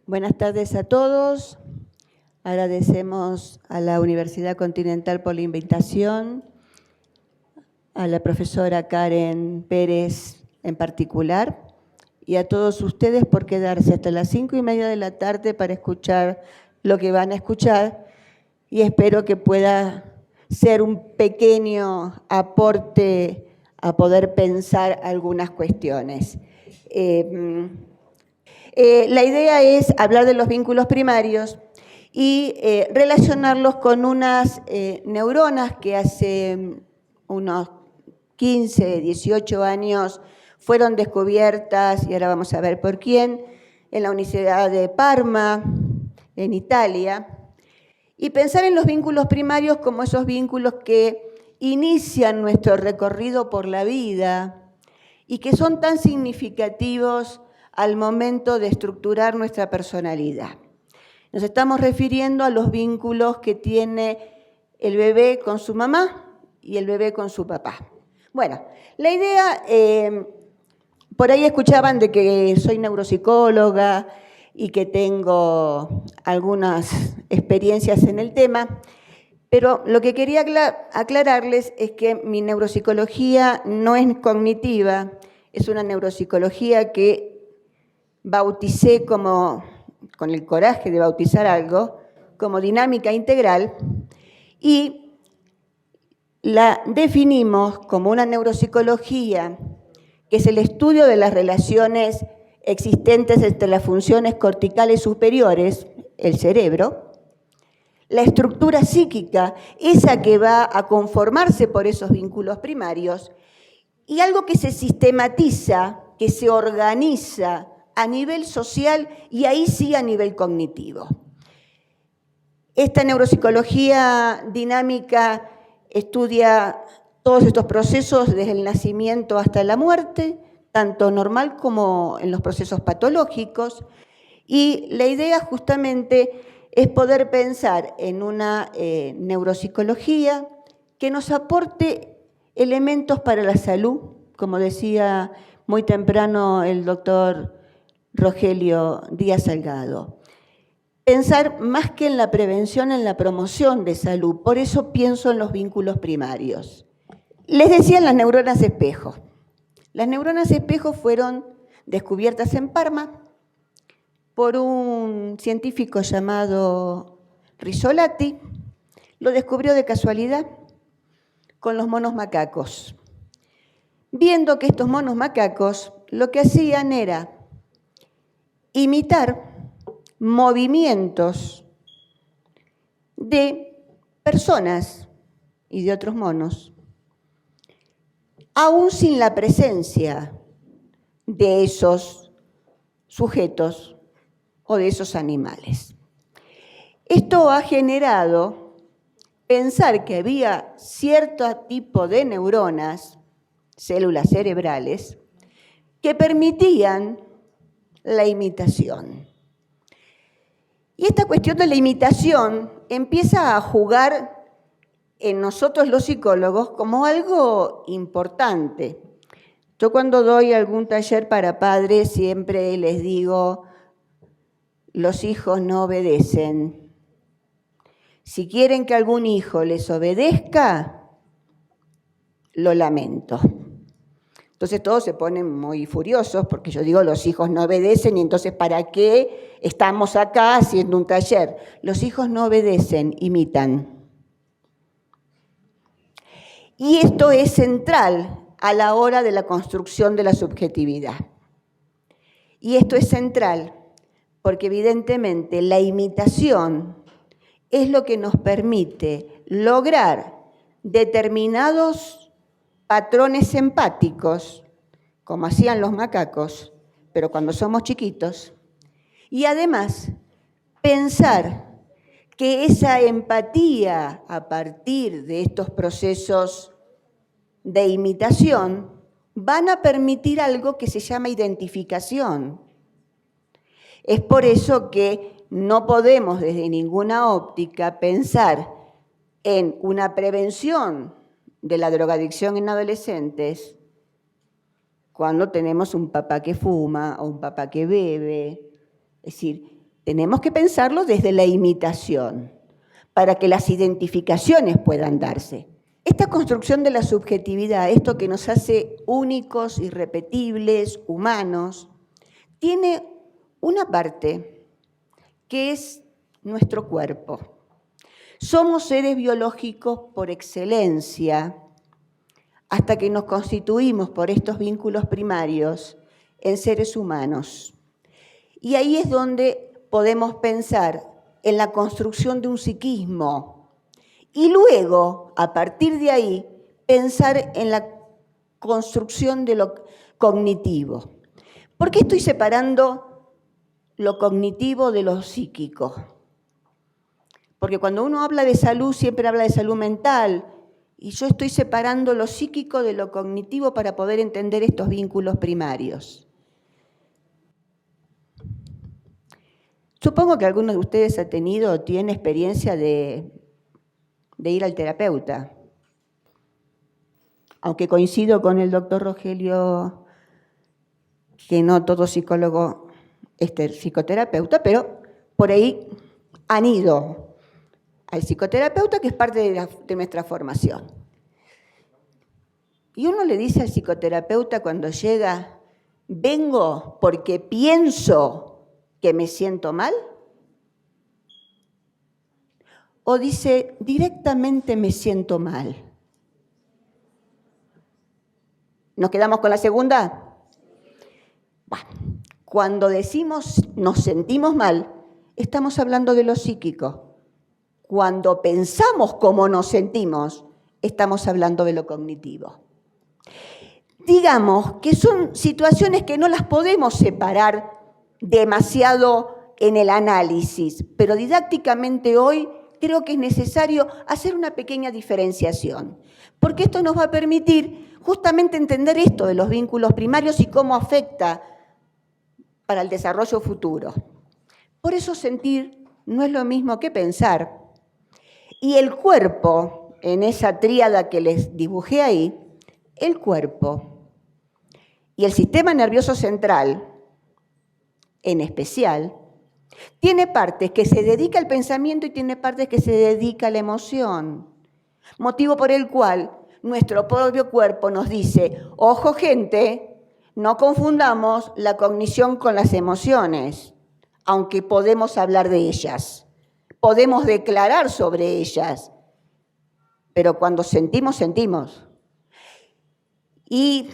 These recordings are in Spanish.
Buenas tardes a todos. Agradecemos a la Universidad Continental por la invitación, a la profesora Karen Pérez en particular, y a todos ustedes por quedarse hasta las 5:30 de la tarde para escuchar lo que van a escuchar, y espero que pueda ser un pequeño aporte a poder pensar algunas cuestiones. La idea es hablar de los vínculos primarios y relacionarlos con unas neuronas que hace unos 15, 18 años fueron descubiertas, y ahora vamos a ver por quién, en la Universidad de Parma, en Italia, y pensar en los vínculos primarios como esos vínculos que inician nuestro recorrido por la vida y que son tan significativos al momento de estructurar nuestra personalidad. Nos estamos refiriendo a los vínculos que tiene el bebé con su mamá y el bebé con su papá. Bueno, la idea, por ahí escuchaban de que soy neuropsicóloga y que tengo algunas experiencias en el tema, pero lo que quería aclararles es que mi neuropsicología no es cognitiva, es una neuropsicología que bauticé con el coraje de bautizar algo, como dinámica integral, y la definimos como una neuropsicología que es el estudio de las relaciones existentes entre las funciones corticales superiores, el cerebro, la estructura psíquica, esa que va a conformarse por esos vínculos primarios, y algo que se sistematiza, que se organiza a nivel social y ahí sí a nivel cognitivo. Esta neuropsicología dinámica estudia todos estos procesos desde el nacimiento hasta la muerte, tanto normal como en los procesos patológicos, y la idea justamente es poder pensar en una neuropsicología que nos aporte elementos para la salud, como decía muy temprano el doctor Rogelio Díaz Salgado. Pensar más que en la prevención, en la promoción de salud. Por eso pienso en los vínculos primarios. Les decía las neuronas espejo. Las neuronas espejo fueron descubiertas en Parma por un científico llamado Rizzolatti. Lo descubrió de casualidad con los monos macacos. Viendo que estos monos macacos lo que hacían era imitar movimientos de personas y de otros monos, aún sin la presencia de esos sujetos o de esos animales. Esto ha generado pensar que había cierto tipo de neuronas, células cerebrales, que permitían la imitación. Y esta cuestión de la imitación empieza a jugar en nosotros los psicólogos como algo importante. Yo cuando doy algún taller para padres siempre les digo, los hijos no obedecen. Si quieren que algún hijo les obedezca, lo lamento. Entonces todos se ponen muy furiosos porque yo digo, los hijos no obedecen y entonces ¿para qué estamos acá haciendo un taller? Los hijos no obedecen, imitan. Y esto es central a la hora de la construcción de la subjetividad. Y esto es central porque evidentemente la imitación es lo que nos permite lograr determinados patrones empáticos, como hacían los macacos, pero cuando somos chiquitos, y además pensar que esa empatía a partir de estos procesos de imitación van a permitir algo que se llama identificación. Es por eso que no podemos desde ninguna óptica pensar en una prevención de la drogadicción en adolescentes cuando tenemos un papá que fuma o un papá que bebe. Es decir, Tenemos que pensarlo desde la imitación, para que las identificaciones puedan darse. Esta construcción de la subjetividad, esto que nos hace únicos, irrepetibles, humanos, tiene una parte que es nuestro cuerpo. Somos seres biológicos por excelencia hasta que nos constituimos por estos vínculos primarios en seres humanos. Y ahí es donde podemos pensar en la construcción de un psiquismo y luego, a partir de ahí, pensar en la construcción de lo cognitivo. ¿Por qué estoy separando lo cognitivo de lo psíquico? Porque cuando uno habla de salud, siempre habla de salud mental, y yo estoy separando lo psíquico de lo cognitivo para poder entender estos vínculos primarios. Supongo que alguno de ustedes ha tenido o tiene experiencia de ir al terapeuta. Aunque coincido con el doctor Rogelio que no todo psicólogo es psicoterapeuta, pero por ahí han ido al psicoterapeuta, que es parte de nuestra formación. Y uno le dice al psicoterapeuta cuando llega, vengo porque pienso que me siento mal, o dice, directamente me siento mal. ¿Nos quedamos con la segunda? Bueno, cuando decimos nos sentimos mal, estamos hablando de lo psíquico. Cuando pensamos cómo nos sentimos, estamos hablando de lo cognitivo. Digamos que son situaciones que no las podemos separar demasiado en el análisis, pero didácticamente hoy creo que es necesario hacer una pequeña diferenciación, porque esto nos va a permitir justamente entender esto de los vínculos primarios y cómo afecta para el desarrollo futuro. Por eso sentir no es lo mismo que pensar. Y el cuerpo, en esa tríada que les dibujé ahí, el cuerpo y el sistema nervioso central, en especial, tiene partes que se dedica al pensamiento y tiene partes que se dedica a la emoción. Motivo por el cual nuestro propio cuerpo nos dice, ojo gente, no confundamos la cognición con las emociones, aunque podemos hablar de ellas. Podemos declarar sobre ellas, pero cuando sentimos, sentimos. Y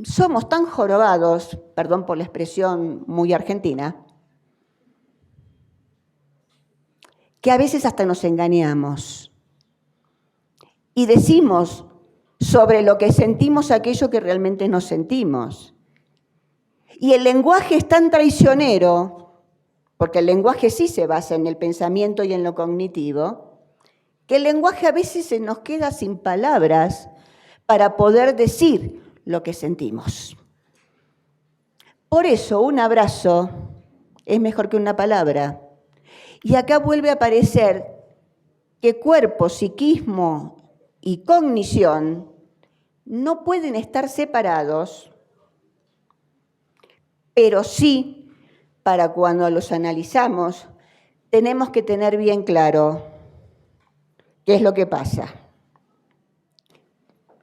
somos tan jorobados, perdón por la expresión muy argentina, que a veces hasta nos engañamos y decimos sobre lo que sentimos aquello que realmente no sentimos. Y el lenguaje es tan traicionero, porque el lenguaje sí se basa en el pensamiento y en lo cognitivo, que el lenguaje a veces se nos queda sin palabras para poder decir lo que sentimos. Por eso un abrazo es mejor que una palabra. Y acá vuelve a aparecer que cuerpo, psiquismo y cognición no pueden estar separados, pero sí, para cuando los analizamos, tenemos que tener bien claro qué es lo que pasa.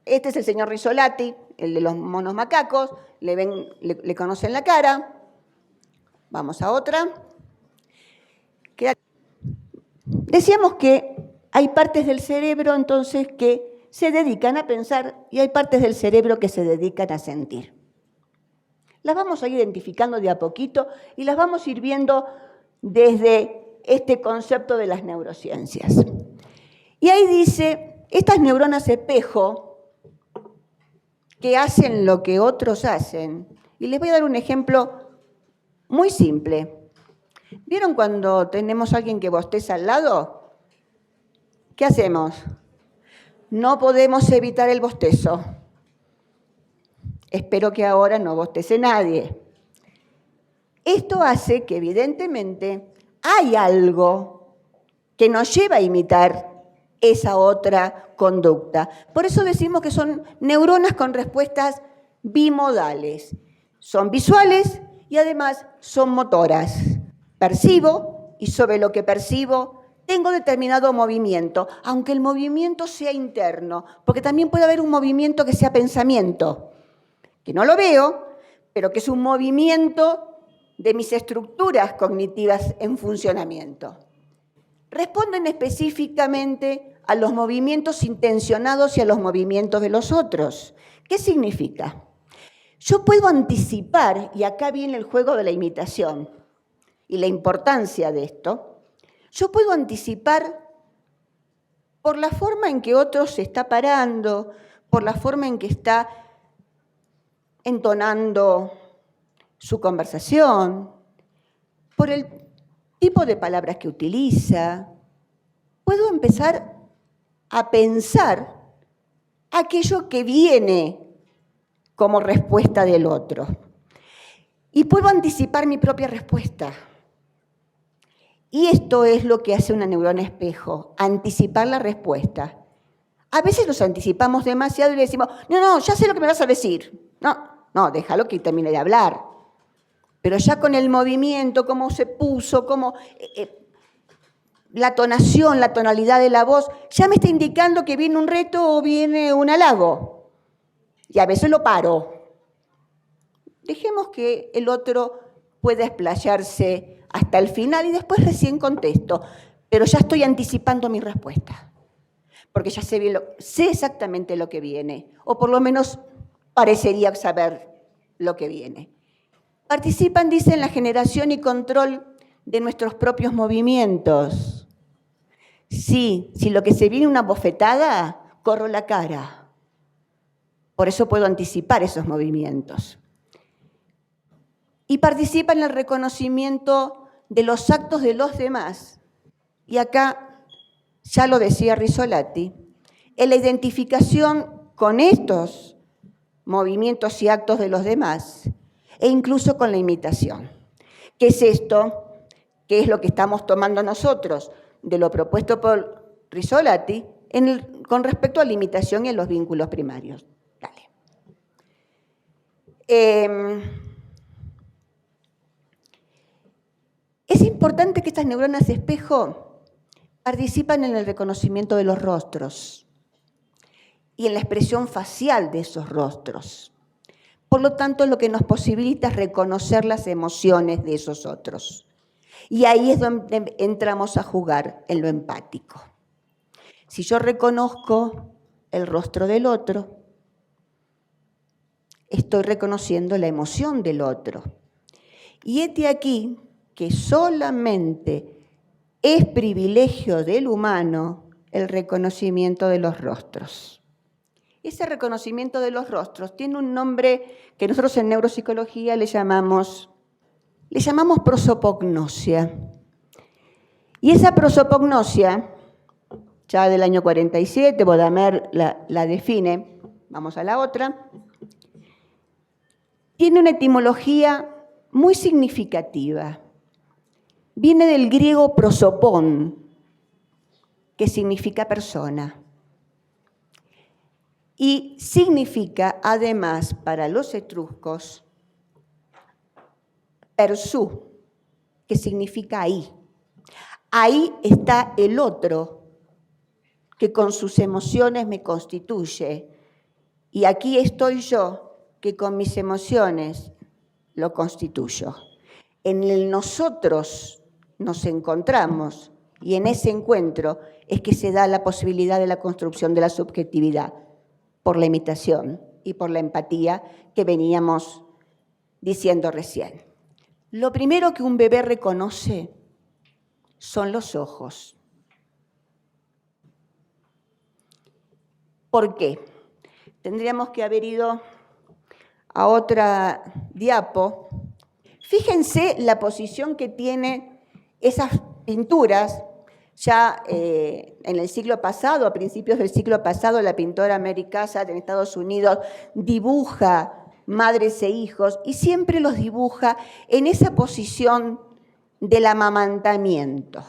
Este es el señor Rizzolatti, el de los monos macacos, le conocen la cara. Vamos a otra. Decíamos que hay partes del cerebro entonces que se dedican a pensar y hay partes del cerebro que se dedican a sentir. Las vamos a ir identificando de a poquito y las vamos a ir viendo desde este concepto de las neurociencias. Y ahí dice, estas neuronas espejo que hacen lo que otros hacen. Y les voy a dar un ejemplo muy simple. ¿Vieron cuando tenemos a alguien que bosteza al lado? ¿Qué hacemos? No podemos evitar el bostezo. Espero que ahora no bostece nadie. Esto hace que evidentemente hay algo que nos lleva a imitar esa otra conducta. Por eso decimos que son neuronas con respuestas bimodales. Son visuales y además son motoras. Percibo y sobre lo que percibo, tengo determinado movimiento, aunque el movimiento sea interno, porque también puede haber un movimiento que sea pensamiento, que no lo veo, pero que es un movimiento de mis estructuras cognitivas en funcionamiento. Responden específicamente a los movimientos intencionados y a los movimientos de los otros. ¿Qué significa? Yo puedo anticipar, y acá viene el juego de la imitación y la importancia de esto, yo puedo anticipar por la forma en que otro se está parando, por la forma en que está entonando su conversación, por el tipo de palabras que utiliza, puedo empezar a pensar aquello que viene como respuesta del otro. Y puedo anticipar mi propia respuesta. Y esto es lo que hace una neurona espejo, anticipar la respuesta. A veces nos anticipamos demasiado y le decimos, no, ya sé lo que me vas a decir. No, déjalo que termine de hablar. Pero ya con el movimiento, cómo se puso, cómo la tonación, la tonalidad de la voz, ya me está indicando que viene un reto o viene un halago. Y a veces lo paro. Dejemos que el otro pueda explayarse hasta el final y después recién contesto. Pero ya estoy anticipando mi respuesta. Porque ya sé exactamente lo que viene. O por lo menos parecería saber lo que viene. Participan, dice, en la generación y control de nuestros propios movimientos. Sí, si lo que se viene una bofetada, corro la cara. Por eso puedo anticipar esos movimientos. Y participa en el reconocimiento de los actos de los demás. Y acá, ya lo decía Rizzolatti, en la identificación con estos movimientos y actos de los demás, e incluso con la imitación. ¿Qué es esto? ¿Qué es lo que estamos tomando nosotros de lo propuesto por Rizzolatti con respecto a la imitación y a los vínculos primarios? Dale. Es importante que estas neuronas espejo participan en el reconocimiento de los rostros y en la expresión facial de esos rostros. Por lo tanto, lo que nos posibilita es reconocer las emociones de esos otros. Y ahí es donde entramos a jugar en lo empático. Si yo reconozco el rostro del otro, estoy reconociendo la emoción del otro. Y este aquí, que solamente es privilegio del humano el reconocimiento de los rostros. Ese reconocimiento de los rostros tiene un nombre que nosotros en neuropsicología le llamamos prosopagnosia. Y esa prosopagnosia, ya del año 47, Bodamer la define, vamos a la otra, tiene una etimología muy significativa. Viene del griego prosopón, que significa persona. Y significa, además, para los etruscos, persú, que significa ahí. Ahí está el otro, que con sus emociones me constituye. Y aquí estoy yo, que con mis emociones lo constituyo. En el nosotros nos encontramos, y en ese encuentro es que se da la posibilidad de la construcción de la subjetividad, por la imitación y por la empatía que veníamos diciendo recién. Lo primero que un bebé reconoce son los ojos. ¿Por qué? Tendríamos que haber ido a otra diapo. Fíjense la posición que tienen esas pinturas. Ya en el siglo pasado, a principios del siglo pasado, la pintora Mary Cassatt en Estados Unidos dibuja madres e hijos y siempre los dibuja en esa posición del amamantamiento.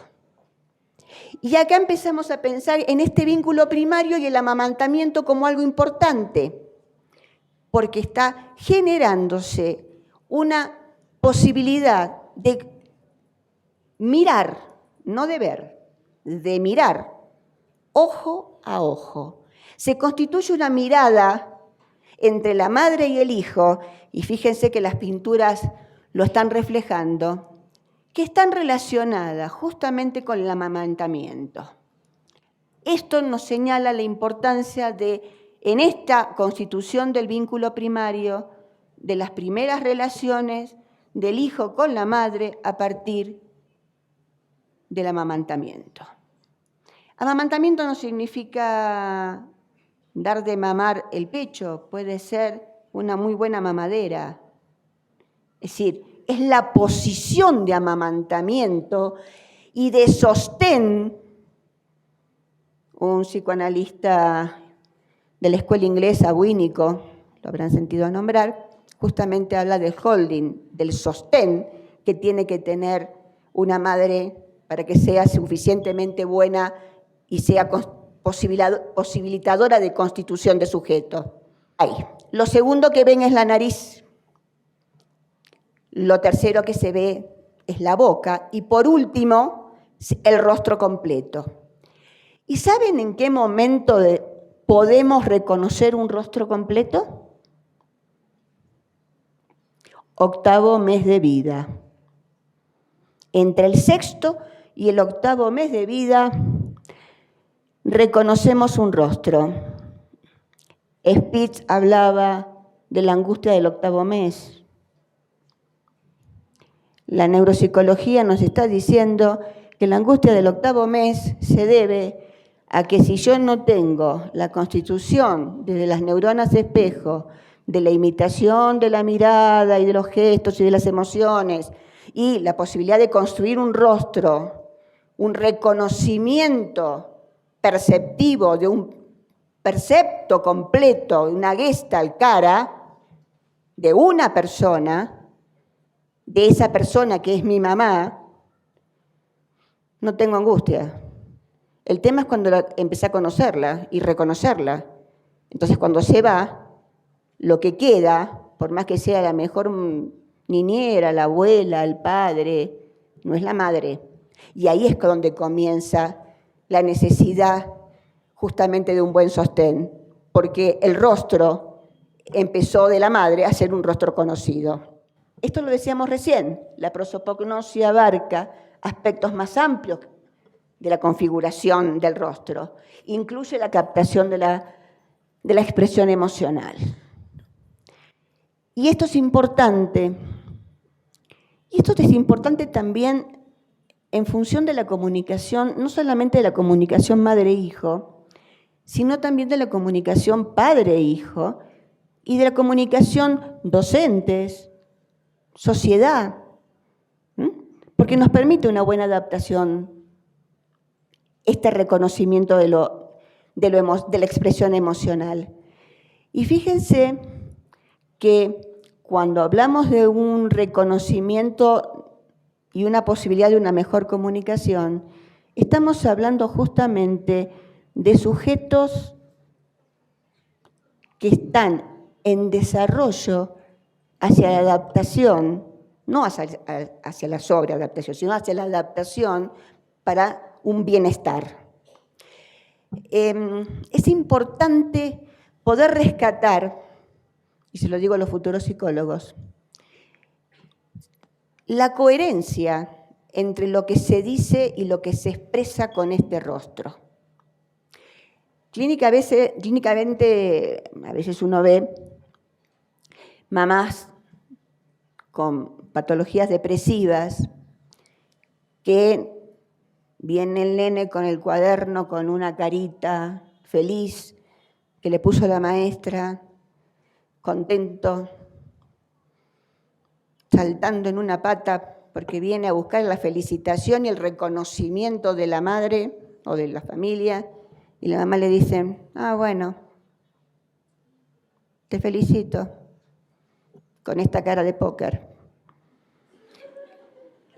Y acá empezamos a pensar en este vínculo primario y el amamantamiento como algo importante, porque está generándose una posibilidad de mirar, no de ver, de mirar, ojo a ojo. Se constituye una mirada entre la madre y el hijo, y fíjense que las pinturas lo están reflejando, que están relacionadas justamente con el amamantamiento. Esto nos señala la importancia de, en esta constitución del vínculo primario, de las primeras relaciones del hijo con la madre a partir del amamantamiento. Amamantamiento no significa dar de mamar el pecho, puede ser una muy buena mamadera. Es decir, es la posición de amamantamiento y de sostén. Un psicoanalista de la escuela inglesa, Winnicott, lo habrán sentido nombrar, justamente habla del holding, del sostén que tiene que tener una madre para que sea suficientemente buena y sea posibilitadora de constitución de sujeto. Ahí. Lo segundo que ven es la nariz. Lo tercero que se ve es la boca. Y por último, el rostro completo. ¿Y saben en qué momento podemos reconocer un rostro completo? Octavo mes de vida. Entre el sexto y el octavo mes de vida reconocemos un rostro. Spitz hablaba de la angustia del octavo mes. La neuropsicología nos está diciendo que la angustia del octavo mes se debe a que si yo no tengo la constitución desde las neuronas espejo, de la imitación de la mirada y de los gestos y de las emociones, y la posibilidad de construir un rostro, un reconocimiento perceptivo de un percepto completo, una gestalt cara de una persona, de esa persona que es mi mamá, no tengo angustia. El tema es cuando empecé a conocerla y reconocerla. Entonces, cuando se va, lo que queda, por más que sea la mejor niñera, la abuela, el padre, no es la madre. Y ahí es donde comienza la necesidad justamente de un buen sostén, porque el rostro empezó de la madre a ser un rostro conocido. Esto lo decíamos recién, la prosopagnosia abarca aspectos más amplios de la configuración del rostro, incluye la captación de la expresión emocional. Y esto es importante. Y esto es importante también en función de la comunicación, no solamente de la comunicación madre-hijo, sino también de la comunicación padre-hijo y de la comunicación docentes, sociedad, porque nos permite una buena adaptación este reconocimiento de la expresión emocional. Y fíjense que cuando hablamos de un reconocimiento y una posibilidad de una mejor comunicación, estamos hablando justamente de sujetos que están en desarrollo hacia la adaptación, no hacia la sobreadaptación, sino hacia la adaptación para un bienestar. Es importante poder rescatar, y se lo digo a los futuros psicólogos, la coherencia entre lo que se dice y lo que se expresa con este rostro. Clínicamente, a veces uno ve mamás con patologías depresivas que viene el nene con el cuaderno, con una carita feliz que le puso la maestra, contento, saltando en una pata porque viene a buscar la felicitación y el reconocimiento de la madre o de la familia, y la mamá le dice, bueno, te felicito, con esta cara de póker.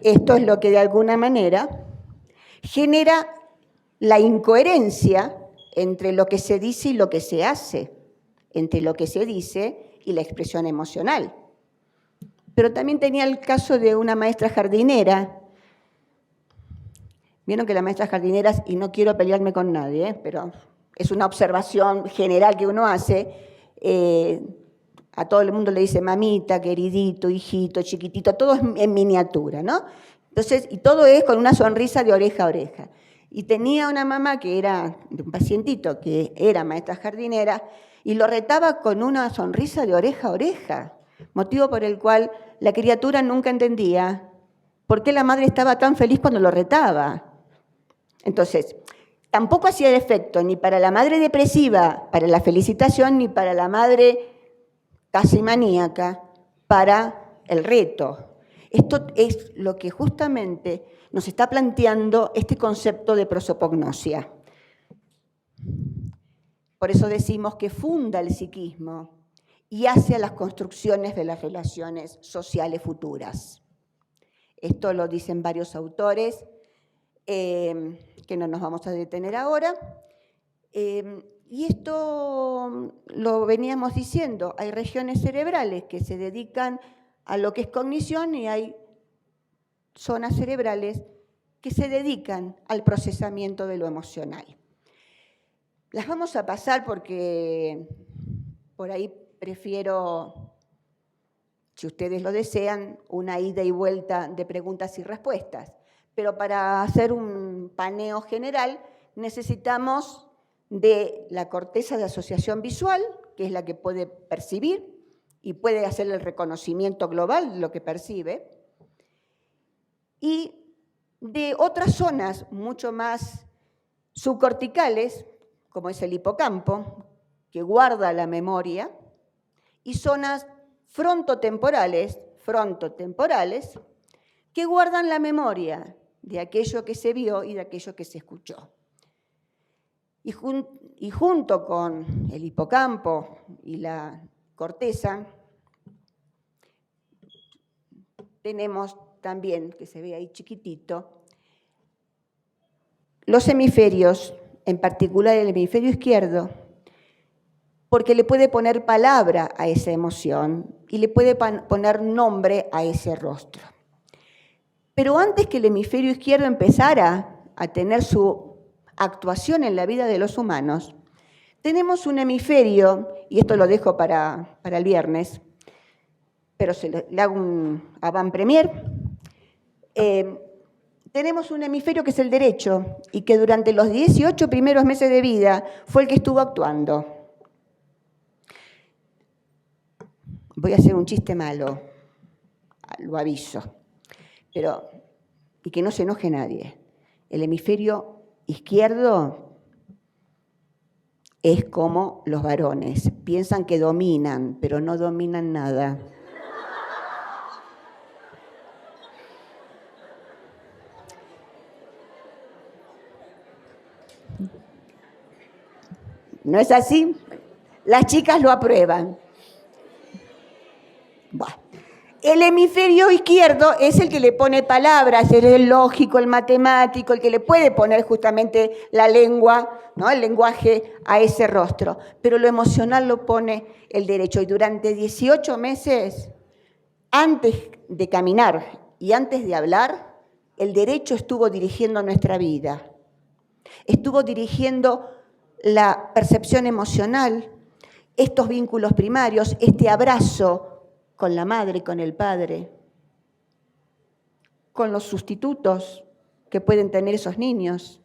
Esto es lo que de alguna manera genera la incoherencia entre lo que se dice y lo que se hace, entre lo que se dice y la expresión emocional. Pero también tenía el caso de una maestra jardinera Vieron que las maestras jardineras, y no quiero pelearme con nadie, pero es una observación general que uno hace, a todo el mundo le dice mamita, queridito, hijito, chiquitito, todo es en miniatura, ¿no? Entonces, y todo es con una sonrisa de oreja a oreja. Y tenía una mamá que era de un pacientito que era maestra jardinera y lo retaba con una sonrisa de oreja a oreja, motivo por el cual la criatura nunca entendía por qué la madre estaba tan feliz cuando lo retaba. Entonces, tampoco hacía efecto ni para la madre depresiva, para la felicitación, ni para la madre casi maníaca, para el reto. Esto es lo que justamente nos está planteando este concepto de prosopagnosia. Por eso decimos que funda el psiquismo y hace a las construcciones de las relaciones sociales futuras. Esto lo dicen varios autores, que no nos vamos a detener ahora. Y esto lo veníamos diciendo, hay regiones cerebrales que se dedican a lo que es cognición y hay zonas cerebrales que se dedican al procesamiento de lo emocional. Las vamos a pasar porque por ahí prefiero, si ustedes lo desean, una ida y vuelta de preguntas y respuestas. Pero para hacer un paneo general necesitamos de la corteza de asociación visual, que es la que puede percibir y puede hacer el reconocimiento global de lo que percibe, y de otras zonas mucho más subcorticales, como es el hipocampo, que guarda la memoria, y zonas frontotemporales, que guardan la memoria de aquello que se vio y de aquello que se escuchó. Y junto con el hipocampo y la corteza, tenemos también, que se ve ahí chiquitito, los hemisferios, en particular el hemisferio izquierdo, porque le puede poner palabra a esa emoción y le puede poner nombre a ese rostro. Pero antes que el hemisferio izquierdo empezara a tener su actuación en la vida de los humanos, tenemos un hemisferio, y esto lo dejo para el viernes, pero le hago un avant-premier. Tenemos un hemisferio que es el derecho y que durante los 18 primeros meses de vida fue el que estuvo actuando. Voy a hacer un chiste malo, lo aviso, pero y que no se enoje nadie. El hemisferio izquierdo es como los varones, piensan que dominan, pero no dominan nada. ¿No es así? Las chicas lo aprueban. Bueno. El hemisferio izquierdo es el que le pone palabras, es el lógico, el matemático, el que le puede poner justamente la lengua, ¿no? El lenguaje a ese rostro. Pero lo emocional lo pone el derecho. Y durante 18 meses, antes de caminar y antes de hablar, el derecho estuvo dirigiendo nuestra vida. Estuvo dirigiendo la percepción emocional, estos vínculos primarios, este abrazo con la madre, con el padre, con los sustitutos que pueden tener esos niños.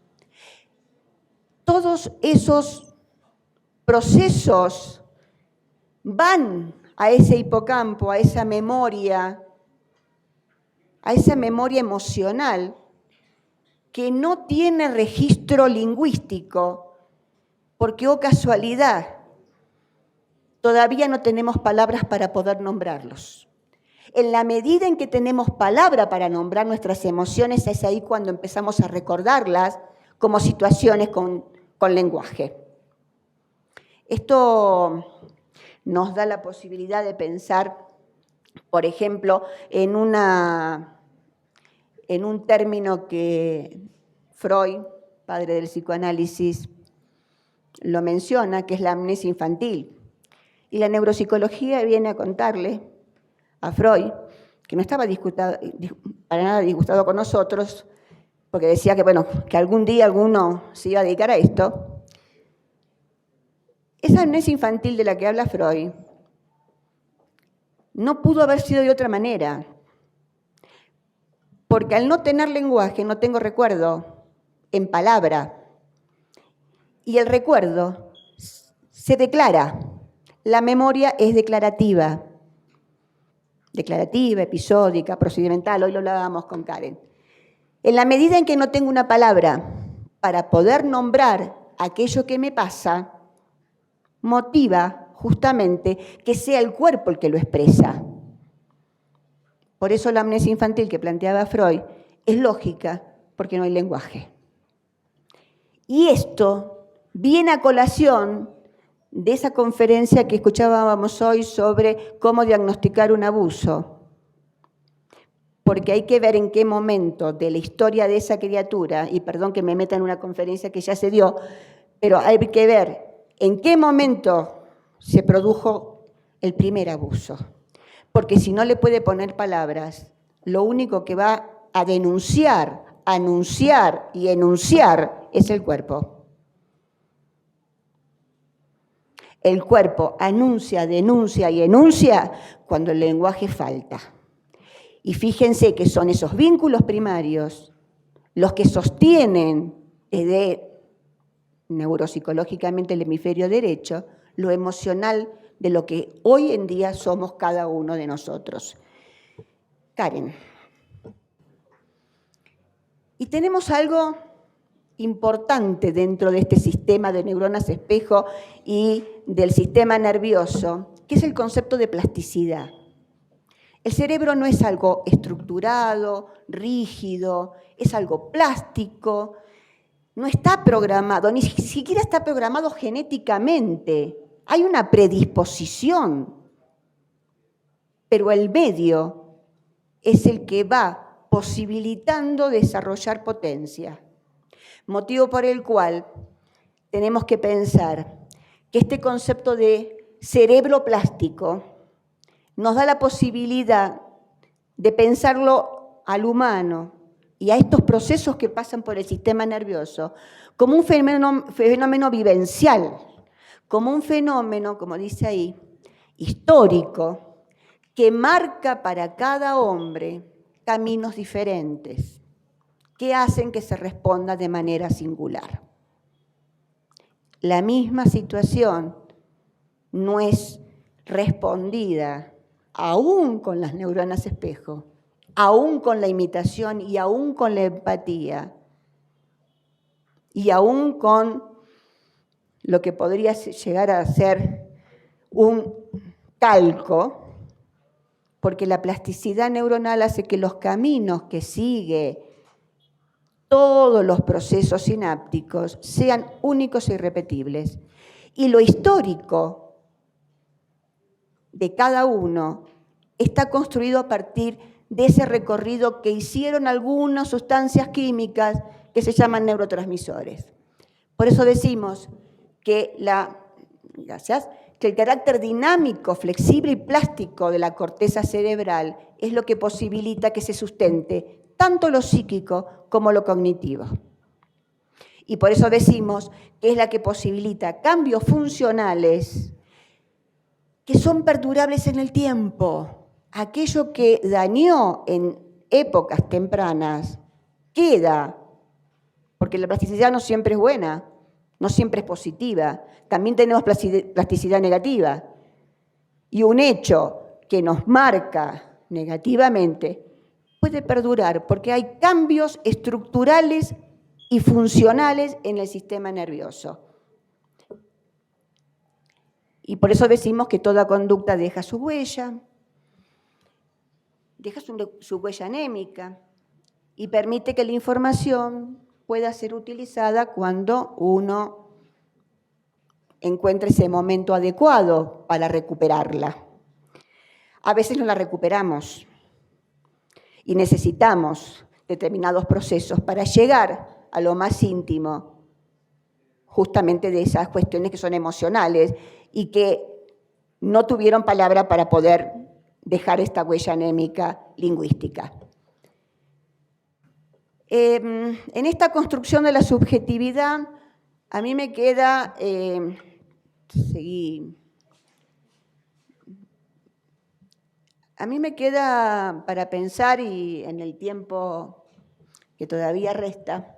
Todos esos procesos van a ese hipocampo, a esa memoria emocional que no tiene registro lingüístico, porque, oh casualidad, todavía no tenemos palabras para poder nombrarlos. En la medida en que tenemos palabra para nombrar nuestras emociones, es ahí cuando empezamos a recordarlas como situaciones con lenguaje. Esto nos da la posibilidad de pensar, por ejemplo, en un término que Freud, padre del psicoanálisis, lo menciona, que es la amnesia infantil. Y la neuropsicología viene a contarle a Freud, que no estaba para nada disgustado con nosotros, porque decía que, bueno, que algún día alguno se iba a dedicar a esto. Esa amnesia infantil de la que habla Freud no pudo haber sido de otra manera, porque al no tener lenguaje no tengo recuerdo en palabra, y el recuerdo se declara. La memoria es declarativa, episódica, procedimental, hoy lo hablábamos con Karen. En la medida en que no tengo una palabra para poder nombrar aquello que me pasa, motiva justamente que sea el cuerpo el que lo expresa. Por eso la amnesia infantil que planteaba Freud es lógica, porque no hay lenguaje. Y esto viene a colación de esa conferencia que escuchábamos hoy sobre cómo diagnosticar un abuso. Porque hay que ver en qué momento de la historia de esa criatura, y perdón que me meta en una conferencia que ya se dio, pero hay que ver en qué momento se produjo el primer abuso. Porque si no le puede poner palabras, lo único que va a denunciar, anunciar y enunciar es el cuerpo. El cuerpo anuncia, denuncia y enuncia cuando el lenguaje falta. Y fíjense que son esos vínculos primarios los que sostienen desde neuropsicológicamente el hemisferio derecho lo emocional de lo que hoy en día somos cada uno de nosotros. Karen. Y tenemos algo importante dentro de este sistema de neuronas espejo y del sistema nervioso, que es el concepto de plasticidad. El cerebro no es algo estructurado, rígido, es algo plástico, no está programado, ni siquiera está programado genéticamente. Hay una predisposición, pero el medio es el que va posibilitando desarrollar potencia. Motivo por el cual tenemos que pensar que este concepto de cerebro plástico nos da la posibilidad de pensarlo al humano y a estos procesos que pasan por el sistema nervioso como un fenómeno vivencial, como un fenómeno, como dice ahí, histórico, que marca para cada hombre caminos diferentes que hacen que se responda de manera singular. La misma situación no es respondida aún con las neuronas espejo, aún con la imitación y aún con la empatía y aún con lo que podría llegar a ser un calco, porque la plasticidad neuronal hace que los caminos que sigue todos los procesos sinápticos sean únicos e irrepetibles. Y lo histórico de cada uno está construido a partir de ese recorrido que hicieron algunas sustancias químicas que se llaman neurotransmisores. Por eso decimos que el carácter dinámico, flexible y plástico de la corteza cerebral es lo que posibilita que se sustente tanto lo psíquico como lo cognitivo. Y por eso decimos que es la que posibilita cambios funcionales que son perdurables en el tiempo. Aquello que dañó en épocas tempranas queda, porque la plasticidad no siempre es buena, no siempre es positiva. También tenemos plasticidad negativa. Y un hecho que nos marca negativamente puede perdurar porque hay cambios estructurales y funcionales en el sistema nervioso. Y por eso decimos que toda conducta deja su huella, deja su huella anémica y permite que la información pueda ser utilizada cuando uno encuentre ese momento adecuado para recuperarla. A veces no la recuperamos y necesitamos determinados procesos para llegar a lo más íntimo, justamente de esas cuestiones que son emocionales y que no tuvieron palabra para poder dejar esta huella anémica lingüística. En esta construcción de la subjetividad, a mí me queda, para pensar, y en el tiempo que todavía resta,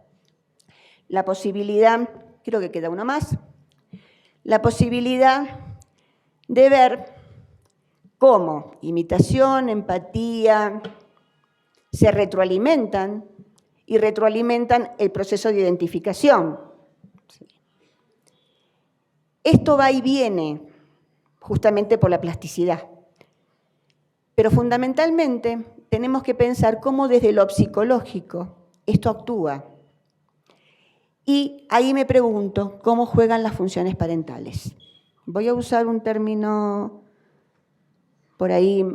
la posibilidad, creo que queda uno más, la posibilidad de ver cómo imitación, empatía, se retroalimentan y retroalimentan el proceso de identificación. Esto va y viene justamente por la plasticidad. Pero fundamentalmente tenemos que pensar cómo desde lo psicológico esto actúa. Y ahí me pregunto, ¿cómo juegan las funciones parentales? Voy a usar un término por ahí,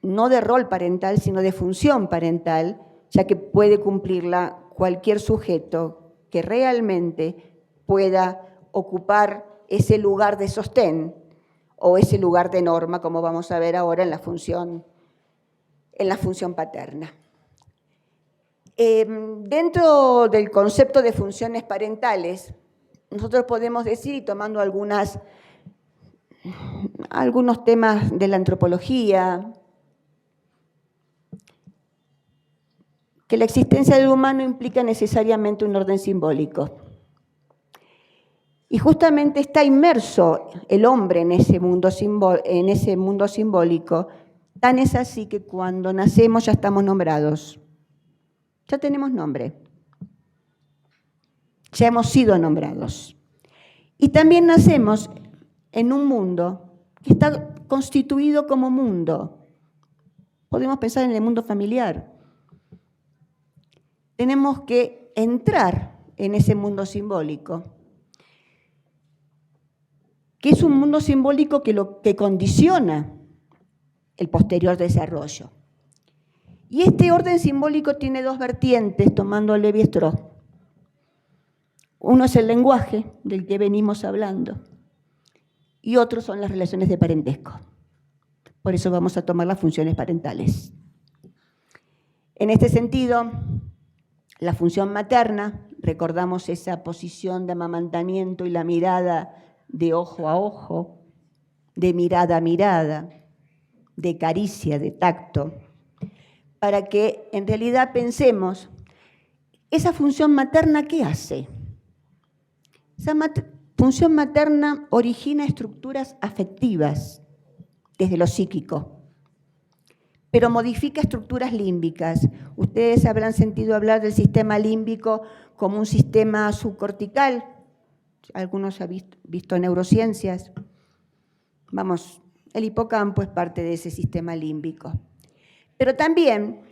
no de rol parental, sino de función parental, ya que puede cumplirla cualquier sujeto que realmente pueda ocupar ese lugar de sostén o ese lugar de norma, como vamos a ver ahora en la función paterna. Dentro del concepto de funciones parentales, nosotros podemos decir, y tomando algunos temas de la antropología, que la existencia del humano implica necesariamente un orden simbólico. Y justamente está inmerso el hombre en ese mundo simbólico. Tan es así que cuando nacemos ya estamos nombrados. Ya tenemos nombre. Ya hemos sido nombrados. Y también nacemos en un mundo que está constituido como mundo. Podemos pensar en el mundo familiar. Tenemos que entrar en ese mundo simbólico, que es un mundo simbólico que condiciona el posterior desarrollo. Y este orden simbólico tiene dos vertientes, tomando Lévi-Strauss. Uno es el lenguaje, del que venimos hablando, y otro son las relaciones de parentesco. Por eso vamos a tomar las funciones parentales. En este sentido, la función materna, recordamos esa posición de amamantamiento y la mirada de ojo a ojo, de mirada a mirada, de caricia, de tacto, para que en realidad pensemos, ¿esa función materna qué hace? Esa función materna origina estructuras afectivas desde lo psíquico, pero modifica estructuras límbicas. Ustedes habrán sentido hablar del sistema límbico como un sistema subcortical. Algunos han visto neurociencias. Vamos, el hipocampo es parte de ese sistema límbico. Pero también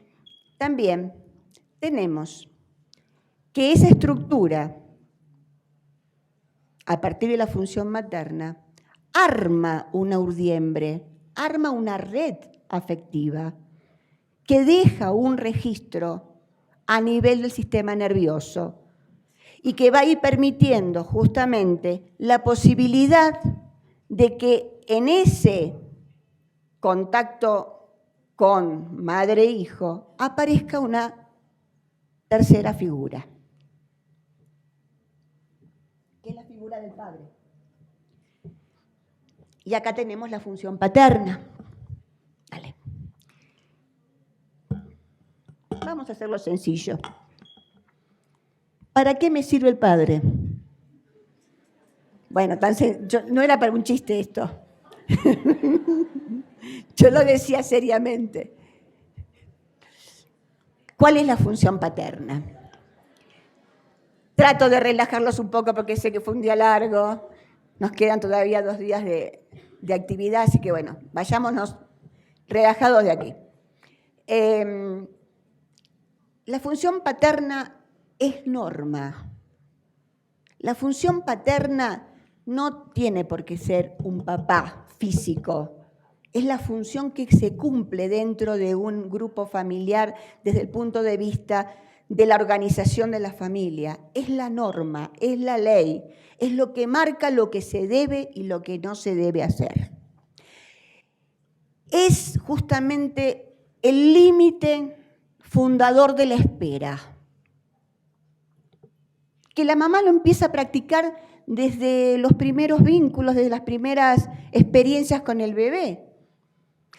tenemos que esa estructura, a partir de la función materna, arma una urdiembre, arma una red afectiva que deja un registro a nivel del sistema nervioso y que va a ir permitiendo justamente la posibilidad de que en ese contacto con madre e hijo aparezca una tercera figura, que es la figura del padre. Y acá tenemos la función paterna. Vale. Vamos a hacerlo sencillo. ¿Para qué me sirve el padre? Bueno, no era para un chiste esto. Yo lo decía seriamente. ¿Cuál es la función paterna? Trato de relajarlos un poco porque sé que fue un día largo. Nos quedan todavía 2 días de actividad, así que bueno, vayámonos relajados de aquí. La función paterna es norma. La función paterna no tiene por qué ser un papá físico. Es la función que se cumple dentro de un grupo familiar desde el punto de vista de la organización de la familia. Es la norma, es la ley, es lo que marca lo que se debe y lo que no se debe hacer. Es justamente el límite fundador de la espera. que la mamá lo empieza a practicar desde los primeros vínculos, desde las primeras experiencias con el bebé,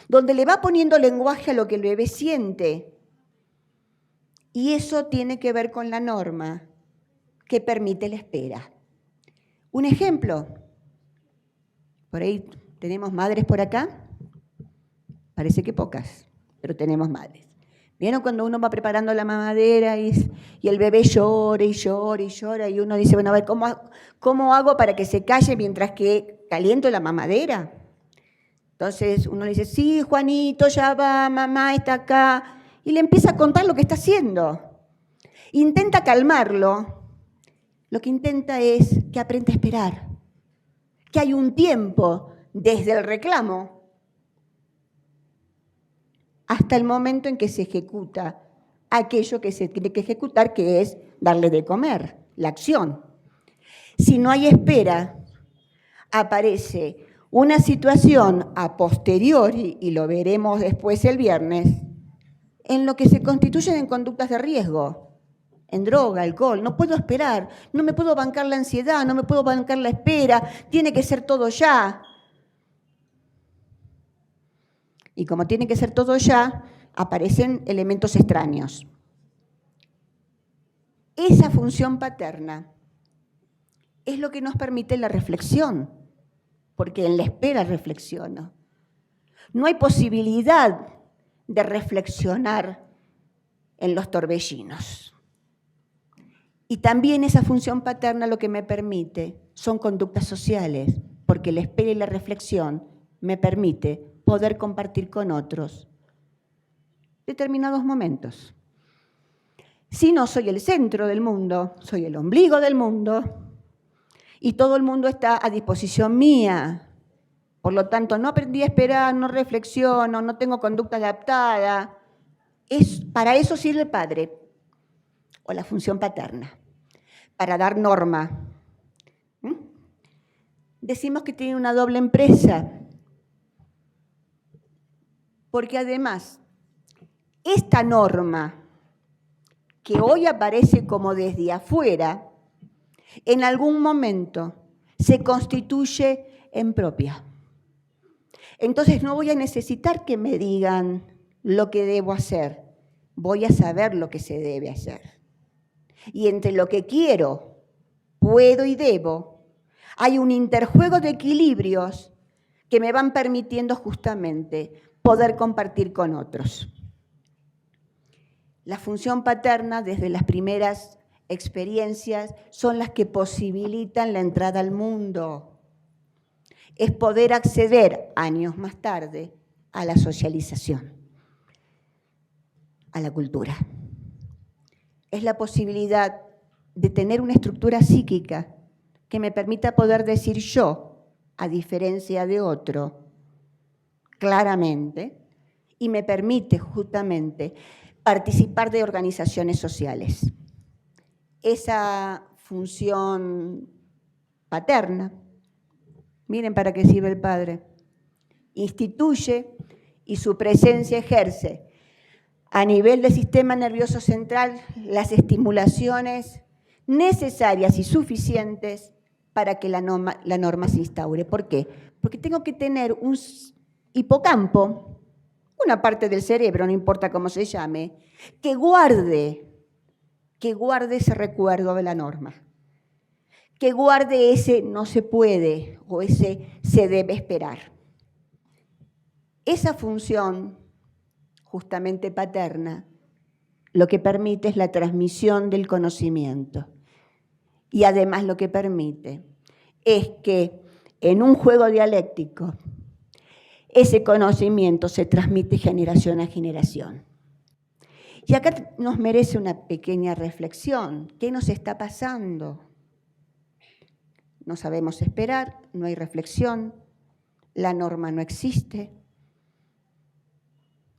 donde le va poniendo lenguaje a lo que el bebé siente. Y eso tiene que ver con la norma que permite la espera. Un ejemplo, por ahí tenemos madres por acá, parece que pocas, pero tenemos madres. ¿Vieron cuando uno va preparando la mamadera y el bebé llora y llora y llora y uno dice, bueno, a ver, ¿cómo hago para que se calle mientras que caliento la mamadera? Entonces uno le dice, sí, Juanito, ya va, mamá está acá. Y le empieza a contar lo que está haciendo. Intenta calmarlo. Lo que intenta es que aprenda a esperar. Que hay un tiempo desde el reclamo hasta el momento en que se ejecuta aquello que se tiene que ejecutar, que es darle de comer, la acción. Si no hay espera, aparece una situación a posteriori, y lo veremos después el viernes, en lo que se constituyen en conductas de riesgo, en droga, alcohol. No puedo esperar, no me puedo bancar la ansiedad, no me puedo bancar la espera, tiene que ser todo ya. Y como tiene que ser todo ya, aparecen elementos extraños. Esa función paterna es lo que nos permite la reflexión, porque en la espera reflexiono. No hay posibilidad de reflexionar en los torbellinos. Y también esa función paterna lo que me permite son conductas sociales, porque la espera y la reflexión me permite poder compartir con otros determinados momentos. Si no soy el centro del mundo, soy el ombligo del mundo y todo el mundo está a disposición mía. Por lo tanto, no aprendí a esperar, no reflexiono, no tengo conducta adaptada. Para eso sirve el padre o la función paterna, para dar norma. Decimos que tiene una doble empresa, porque además, esta norma que hoy aparece como desde afuera, en algún momento se constituye en propia. Entonces no voy a necesitar que me digan lo que debo hacer, voy a saber lo que se debe hacer. Y entre lo que quiero, puedo y debo, hay un interjuego de equilibrios que me van permitiendo justamente poder compartir con otros. La función paterna, desde las primeras experiencias, son las que posibilitan la entrada al mundo. Es poder acceder, años más tarde, a la socialización, a la cultura. Es la posibilidad de tener una estructura psíquica que me permita poder decir yo, a diferencia de otro, claramente, y me permite justamente participar de organizaciones sociales. Esa función paterna, miren para qué sirve el padre, instituye y su presencia ejerce a nivel del sistema nervioso central las estimulaciones necesarias y suficientes para que la norma se instaure. ¿Por qué? Porque tengo que tener un hipocampo, una parte del cerebro, no importa cómo se llame, que guarde ese recuerdo de la norma, que guarde ese no se puede o ese se debe esperar. Esa función justamente paterna lo que permite es la transmisión del conocimiento y además lo que permite es que en un juego dialéctico ese conocimiento se transmite generación a generación. Y acá nos merece una pequeña reflexión. ¿Qué nos está pasando? No sabemos esperar, no hay reflexión, la norma no existe.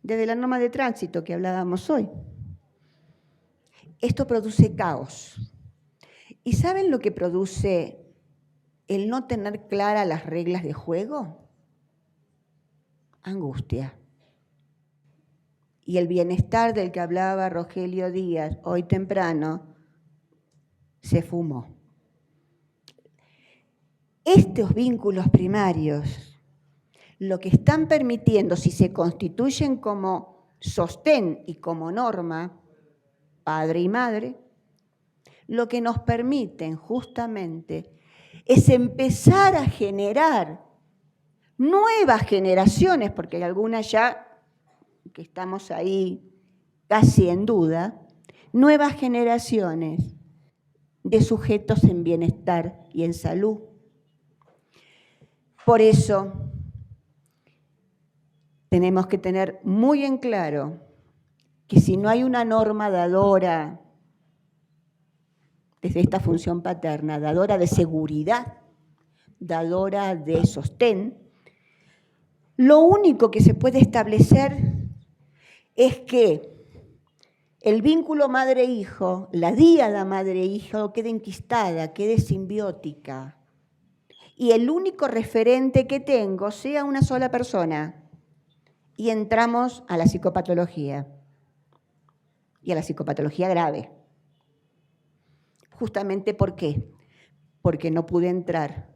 Desde la norma de tránsito que hablábamos hoy. Esto produce caos. ¿Y saben lo que produce el no tener claras las reglas de juego? Angustia. Y el bienestar del que hablaba Rogelio Díaz hoy temprano se fumó. Estos vínculos primarios, lo que están permitiendo, si se constituyen como sostén y como norma, padre y madre, lo que nos permiten justamente es empezar a generar nuevas generaciones, porque hay algunas ya que estamos ahí casi en duda, nuevas generaciones de sujetos en bienestar y en salud. Por eso tenemos que tener muy en claro que si no hay una norma dadora desde esta función paterna, dadora de seguridad, dadora de sostén, lo único que se puede establecer es que el vínculo madre-hijo, la díada madre-hijo, quede enquistada, quede simbiótica. Y el único referente que tengo sea una sola persona. Y entramos a la psicopatología. Y a la psicopatología grave. Justamente ¿por qué? Porque no pude entrar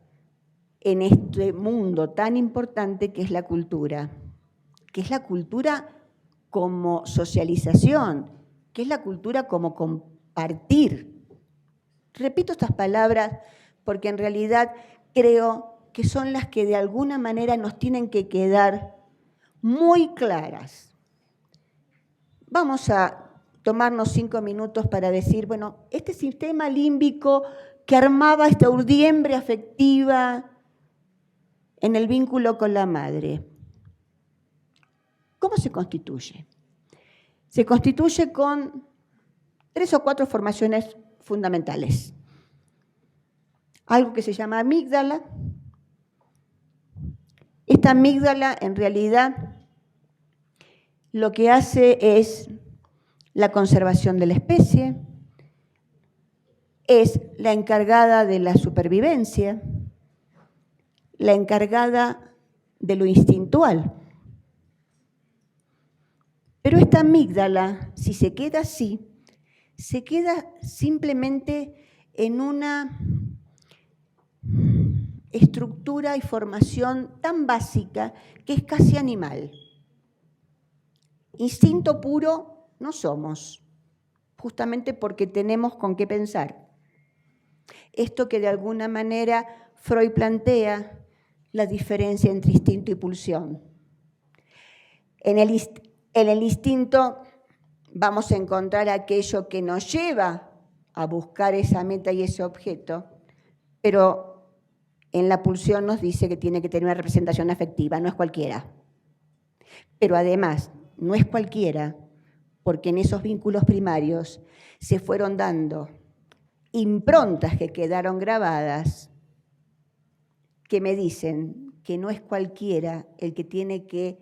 en este mundo tan importante que es la cultura. Que es la cultura como socialización, que es la cultura como compartir. Repito estas palabras porque en realidad creo que son las que de alguna manera nos tienen que quedar muy claras. Vamos a tomarnos 5 minutos para decir, bueno, este sistema límbico que armaba esta urdiembre afectiva en el vínculo con la madre, ¿cómo se constituye? Se constituye con 3 o 4 formaciones fundamentales. Algo que se llama amígdala. Esta amígdala, en realidad, lo que hace es la conservación de la especie, es la encargada de la supervivencia, la encargada de lo instintual. Pero esta amígdala, si se queda así, se queda simplemente en una estructura y formación tan básica que es casi animal. Instinto puro no somos, justamente porque tenemos con qué pensar. Esto que de alguna manera Freud plantea, la diferencia entre instinto y pulsión. En el instinto vamos a encontrar aquello que nos lleva a buscar esa meta y ese objeto, pero en la pulsión nos dice que tiene que tener una representación afectiva, no es cualquiera. Pero además, no es cualquiera, porque en esos vínculos primarios se fueron dando improntas que quedaron grabadas que me dicen que no es cualquiera el que tiene que,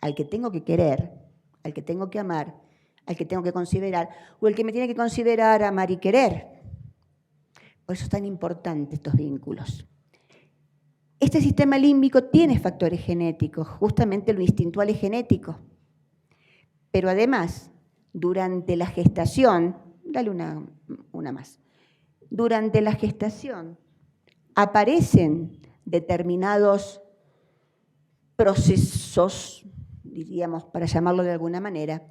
al que tengo que querer, al que tengo que amar, al que tengo que considerar, o el que me tiene que considerar, amar y querer. Por eso es tan importante estos vínculos. Este sistema límbico tiene factores genéticos, justamente lo instintual es genético. Pero además, durante la gestación, dale una más, durante la gestación aparecen determinados procesos, diríamos, para llamarlo de alguna manera,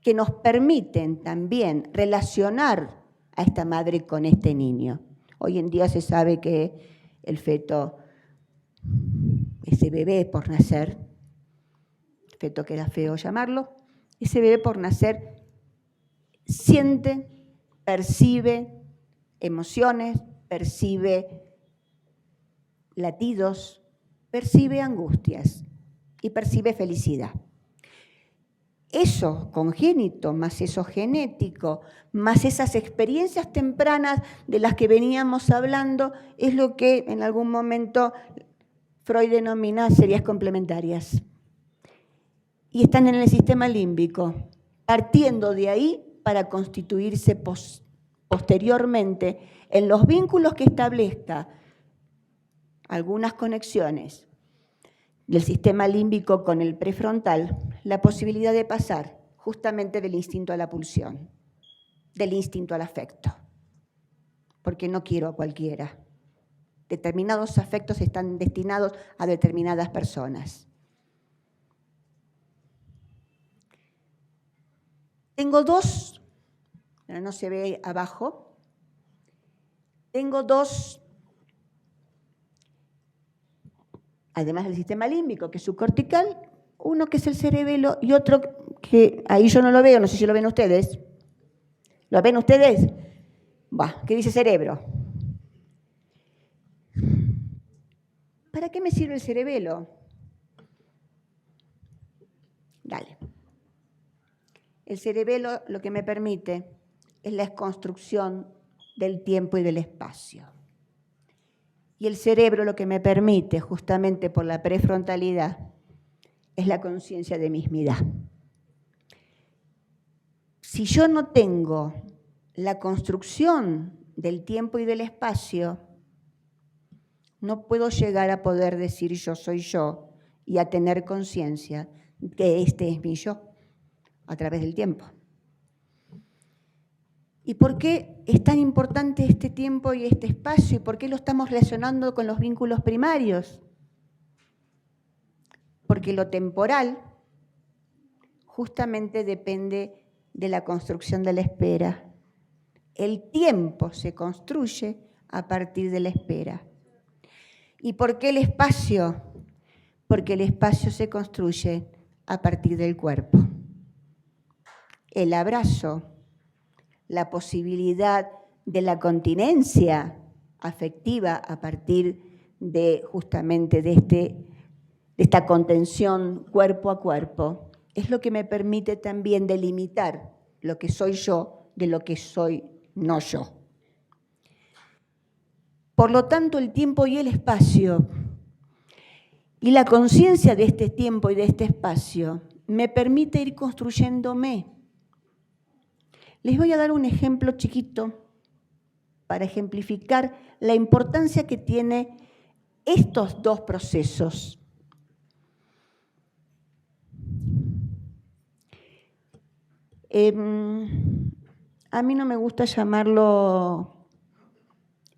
que nos permiten también relacionar a esta madre con este niño. Hoy en día se sabe que el feto, ese bebé por nacer, feto que era feo llamarlo, ese bebé por nacer siente, percibe emociones, percibe latidos, percibe angustias y percibe felicidad. Eso congénito, más eso genético, más esas experiencias tempranas de las que veníamos hablando, es lo que en algún momento Freud denomina series complementarias. Y están en el sistema límbico, partiendo de ahí para constituirse posteriormente en los vínculos que establezca algunas conexiones del sistema límbico con el prefrontal, la posibilidad de pasar justamente del instinto a la pulsión. del instinto al afecto, porque no quiero a cualquiera. Determinados afectos están destinados a determinadas personas. Tengo dos, pero no se ve abajo, tengo dos, además del sistema límbico, que es subcortical, uno que es el cerebelo y otro que ahí yo no lo veo, no sé si lo ven ustedes. ¿Lo ven ustedes? ¿Qué dice cerebro? ¿Para qué me sirve el cerebelo? Dale. El cerebelo lo que me permite es la construcción del tiempo y del espacio. Y el cerebro lo que me permite, justamente por la prefrontalidad, es la conciencia de mismidad. Si yo no tengo la construcción del tiempo y del espacio, no puedo llegar a poder decir yo soy yo y a tener conciencia que este es mi yo a través del tiempo. ¿Y por qué es tan importante este tiempo y este espacio? ¿Y por qué lo estamos relacionando con los vínculos primarios? Porque lo temporal justamente depende de la construcción de la espera. El tiempo se construye a partir de la espera. ¿Y por qué el espacio? Porque el espacio se construye a partir del cuerpo. El abrazo, la posibilidad de la continencia afectiva a partir de justamente de esta contención cuerpo a cuerpo, es lo que me permite también delimitar lo que soy yo de lo que soy no yo. Por lo tanto, el tiempo y el espacio y la conciencia de este tiempo y de este espacio me permite ir construyéndome. Les voy a dar un ejemplo chiquito para ejemplificar la importancia que tiene estos dos procesos. A mí no me gusta llamarlo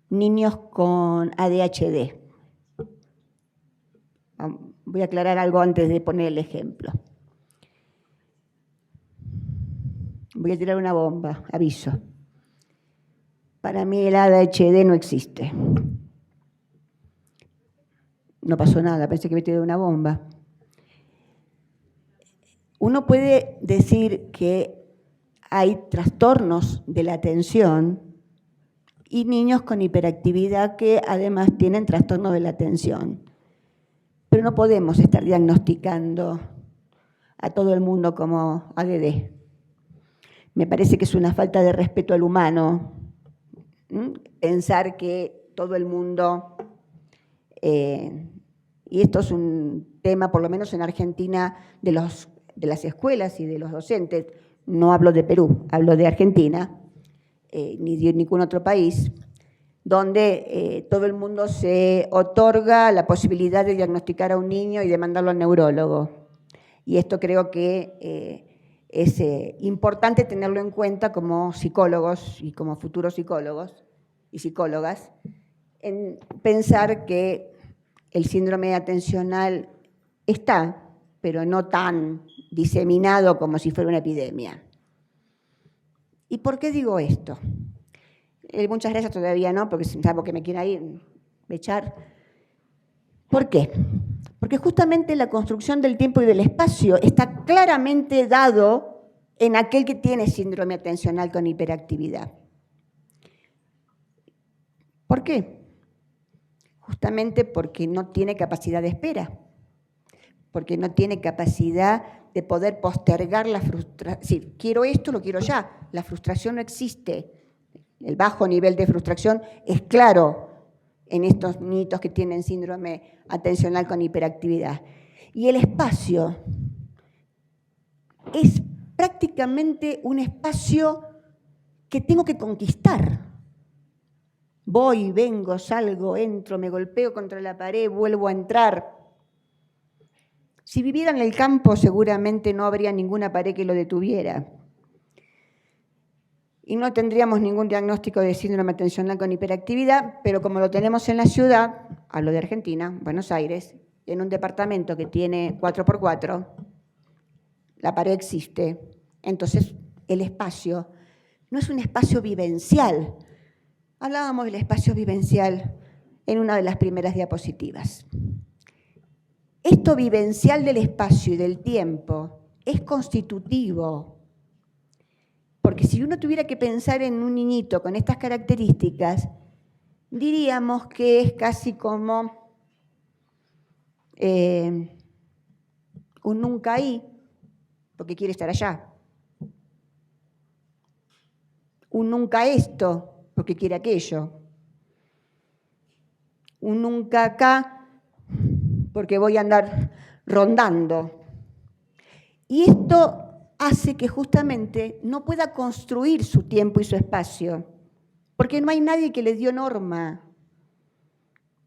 niños con ADHD. Voy a aclarar algo antes de poner el ejemplo. Voy a tirar una bomba, aviso. Para mí el ADHD no existe. No pasó nada, pensé que me tiré una bomba. Uno puede decir que hay trastornos de la atención y niños con hiperactividad que además tienen trastornos de la atención. Pero no podemos estar diagnosticando a todo el mundo como ADD. Me parece que es una falta de respeto al humano pensar que todo el mundo, y esto es un tema, por lo menos en Argentina, de las escuelas y de los docentes, no hablo de Perú, hablo de Argentina, ni de ningún otro país, donde todo el mundo se otorga la posibilidad de diagnosticar a un niño y de mandarlo al neurólogo. Y esto creo que es importante tenerlo en cuenta como psicólogos y como futuros psicólogos y psicólogas, en pensar que el síndrome atencional está, pero no tan diseminado como si fuera una epidemia. ¿Y por qué digo esto? Muchas gracias todavía no, porque salvo que me quiera ir, echar. ¿Por qué? Porque justamente la construcción del tiempo y del espacio está claramente dado en aquel que tiene síndrome atencional con hiperactividad. ¿Por qué? Justamente porque no tiene capacidad de espera, porque no tiene capacidad de poder postergar la frustración. Si quiero esto, lo quiero ya. La frustración no existe. El bajo nivel de frustración es claro en estos niños que tienen síndrome atencional con hiperactividad. Y el espacio es prácticamente un espacio que tengo que conquistar. Voy, vengo, salgo, entro, me golpeo contra la pared, vuelvo a entrar. Si viviera en el campo, seguramente no habría ninguna pared que lo detuviera. y no tendríamos ningún diagnóstico de síndrome atencional con hiperactividad, pero como lo tenemos en la ciudad, hablo de Argentina, Buenos Aires, en un departamento que tiene 4x4, la pared existe, entonces el espacio no es un espacio vivencial. Hablábamos del espacio vivencial en una de las primeras diapositivas. Esto vivencial del espacio y del tiempo es constitutivo, porque si uno tuviera que pensar en un niñito con estas características, diríamos que es casi como un nunca ahí, porque quiere estar allá. Un nunca esto, porque quiere aquello. Un nunca acá, porque voy a andar rondando. Y esto hace que justamente no pueda construir su tiempo y su espacio, porque no hay nadie que le dio norma,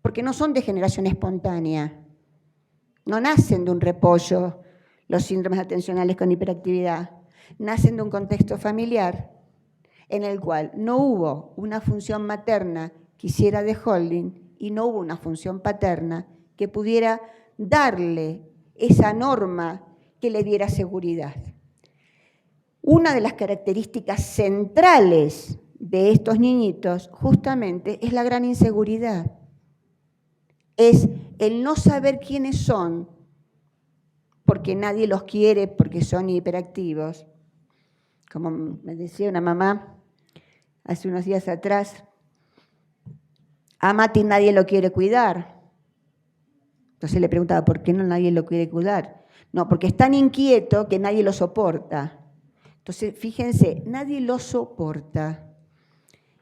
porque no son de generación espontánea, no nacen de un repollo los síndromes atencionales con hiperactividad, nacen de un contexto familiar en el cual no hubo una función materna que hiciera de holding y no hubo una función paterna que pudiera darle esa norma que le diera seguridad. Una de las características centrales de estos niñitos justamente es la gran inseguridad. Es el no saber quiénes son, porque nadie los quiere, porque son hiperactivos. Como me decía una mamá hace unos días atrás, a Mati nadie lo quiere cuidar. Entonces le preguntaba, ¿por qué no nadie lo quiere cuidar? No, porque es tan inquieto que nadie lo soporta. Entonces, fíjense, nadie lo soporta.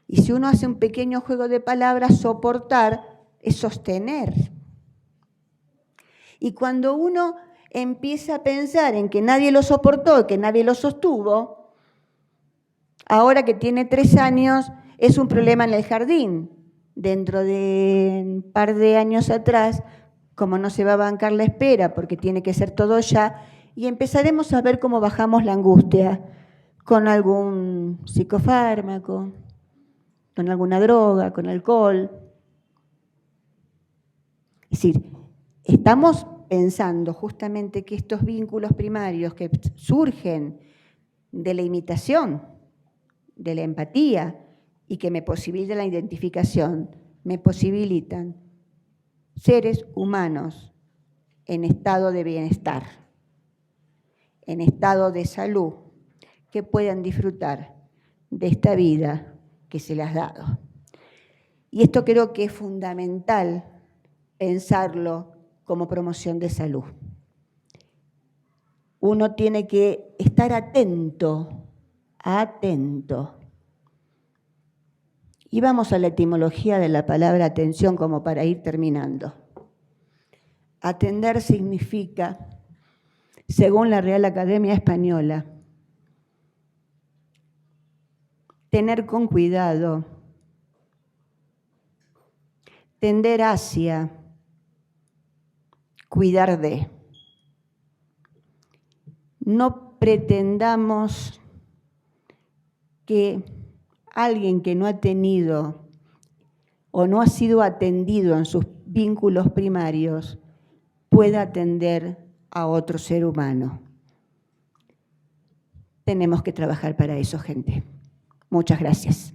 Y si uno hace un pequeño juego de palabras, soportar es sostener. Y cuando uno empieza a pensar en que nadie lo soportó, que nadie lo sostuvo, ahora que tiene 3 años, es un problema en el jardín. Dentro de un par de años atrás, como no se va a bancar la espera porque tiene que ser todo ya, y empezaremos a ver cómo bajamos la angustia con algún psicofármaco, con alguna droga, con alcohol. Es decir, estamos pensando justamente que estos vínculos primarios que surgen de la imitación, de la empatía y que me posibilitan la identificación, me posibilitan seres humanos en estado de bienestar, en estado de salud, que puedan disfrutar de esta vida que se les ha dado. Y esto creo que es fundamental pensarlo como promoción de salud. Uno tiene que estar atento. Y vamos a la etimología de la palabra atención como para ir terminando. Atender significa, según la Real Academia Española, tener con cuidado, tender hacia, cuidar de. No pretendamos que alguien que no ha tenido o no ha sido atendido en sus vínculos primarios pueda atender a otro ser humano. Tenemos que trabajar para eso, gente. Muchas gracias.